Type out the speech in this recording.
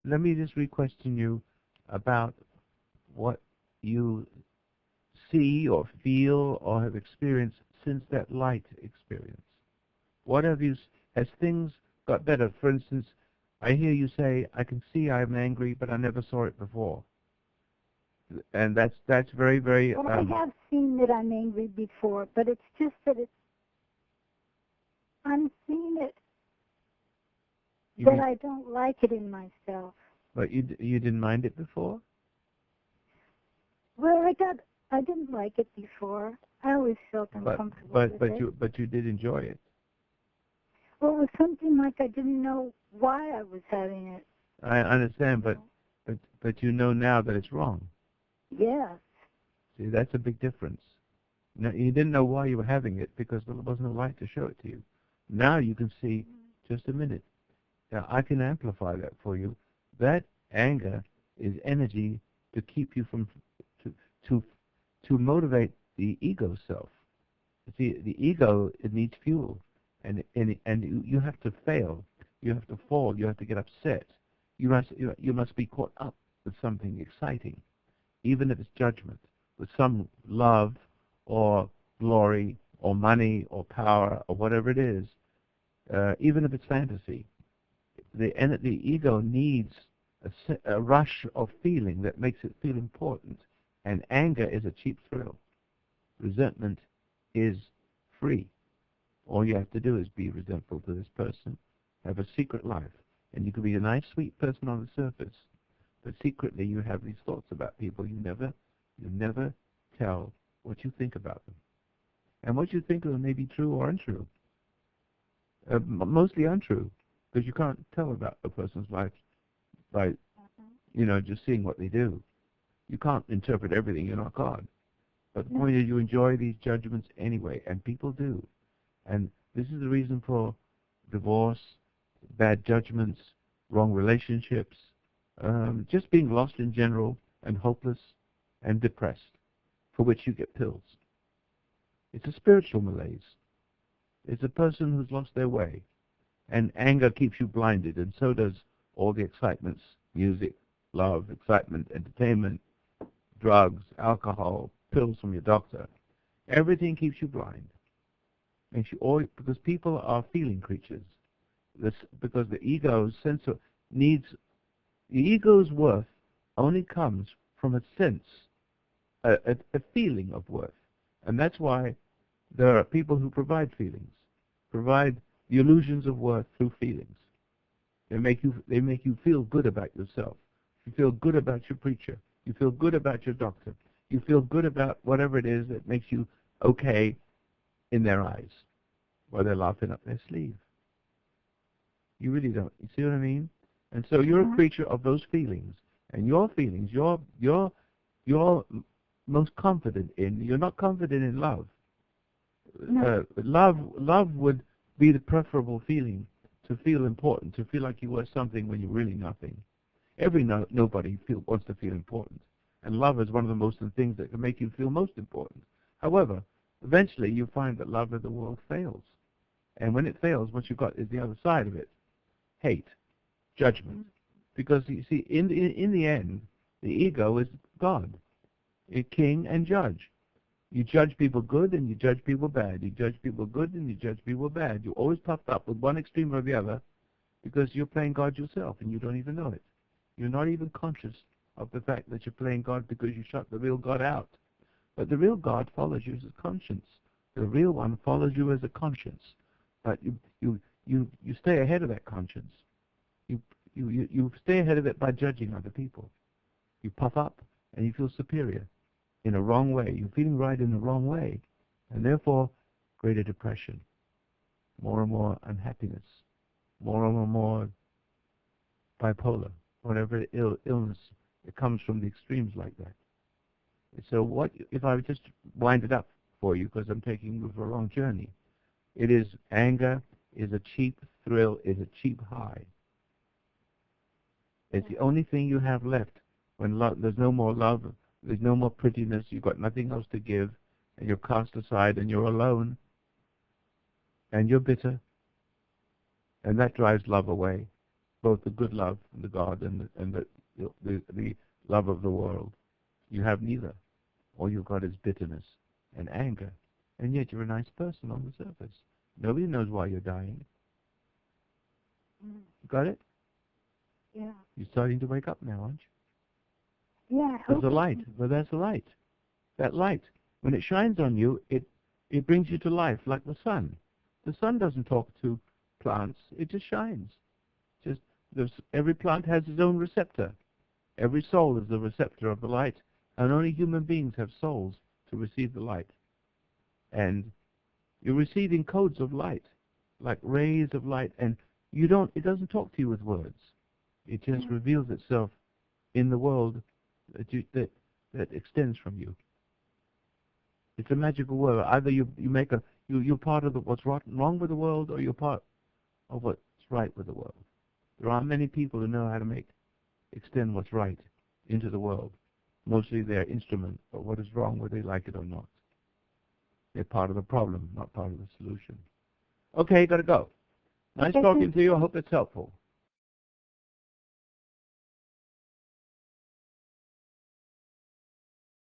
let me just re-question you about what you see or feel or have experienced since that light experience. What have you, has things got better? For instance, I hear you say, I can see I'm angry, but I never saw it before. And that's very, very... Well, I have seen that I'm angry before, but it's just that I'm seeing it, that I don't like it in myself. But you didn't mind it before? Well, I didn't like it before. I always felt uncomfortable with it. But you did enjoy it. Well, it was something like I didn't know why I was having it. I understand, but you know now that it's wrong. Yes. See, that's a big difference. No, you didn't know why you were having it because there wasn't a light to show it to you. Now you can see, just a minute. Now I can amplify that for you. That anger is energy to keep you from, to motivate the ego self. See, the ego, it needs fuel, and you have to fail, you have to fall, you have to get upset. You must be caught up with something exciting, even if it's judgment, with some love or glory or money or power or whatever it is, even if it's fantasy. The ego needs a rush of feeling that makes it feel important, and anger is a cheap thrill. Resentment is free. All you have to do is be resentful to this person, have a secret life, and you can be a nice, sweet person on the surface, but secretly you have these thoughts about people. You never tell what you think about them, and what you think of them may be true or untrue. Mostly untrue, because you can't tell about a person's life by, just seeing what they do. You can't interpret everything. You're not God. But the point is, you enjoy these judgments anyway, and people do. And this is the reason for divorce, bad judgments, wrong relationships, just being lost in general, and hopeless and depressed, for which you get pills. It's a spiritual malaise. It's a person who's lost their way. And anger keeps you blinded, and so does all the excitements, music, love, excitement, entertainment, drugs, alcohol, pills from your doctor. Everything keeps you blind. Because people are feeling creatures. Because the ego's the ego's worth only comes from a sense, a feeling of worth. And that's why there are people who provide feelings, provide the illusions of worth through feelings. They make you feel good about yourself. You feel good about your preacher. You feel good about your doctor. You feel good about whatever it is that makes you okay in their eyes, while they're laughing up their sleeve. You really don't. You see what I mean? And so you're a creature of those feelings, and your feelings, you're most confident in. You're not confident in love. No. Love would be the preferable feeling, to feel important, to feel like you were something when you're really nothing. Nobody wants to feel important, and love is one of the most things that can make you feel most important. However, eventually you find that love of the world fails, and when it fails, what you've got is the other side of it: hate, judgment. Because you see, in the end, the ego is God, a king and judge. You judge people good and you judge people bad. You judge people good and you judge people bad. You're always puffed up with one extreme or the other because you're playing God yourself and you don't even know it. You're not even conscious of the fact that you're playing God because you shut the real God out. But the real God follows you as a conscience. The real one follows you as a conscience. But you stay ahead of that conscience. You stay ahead of it by judging other people. You puff up and you feel superior in a wrong way. You're feeling right in the wrong way. And therefore, greater depression, more and more unhappiness, more and more bipolar, whatever illness, it comes from the extremes like that. So what, if I would just wind it up for you, because I'm taking you for a long journey, it is anger is a cheap thrill, is a cheap high. It's the only thing you have left when there's no more love, there's no more prettiness, you've got nothing else to give, and you're cast aside and you're alone, and you're bitter, and that drives love away. both the good love from the God and the love of the world. You have neither. All you've got is bitterness and anger, and yet you're a nice person on the surface. Nobody knows why you're dying. Got it? Yeah. You're starting to wake up now, aren't you? Yeah. There's a light. Well, there's a light. That light, when it shines on you, it brings you to life like the sun. The sun doesn't talk to plants. It just shines. Every plant has its own receptor. Every soul is the receptor of the light, and only human beings have souls to receive the light. And you're receiving codes of light, like rays of light, and it doesn't talk to you with words. It just reveals itself in the world that extends from you. It's a magical world. Either you're part of what's wrong with the world, or you're part of what's right with the world. There aren't many people who know how to extend what's right into the world. Mostly they're instruments, but what is wrong, whether they like it or not. They're part of the problem, not part of the solution. Okay, gotta go. Nice talking to you. I hope it's helpful.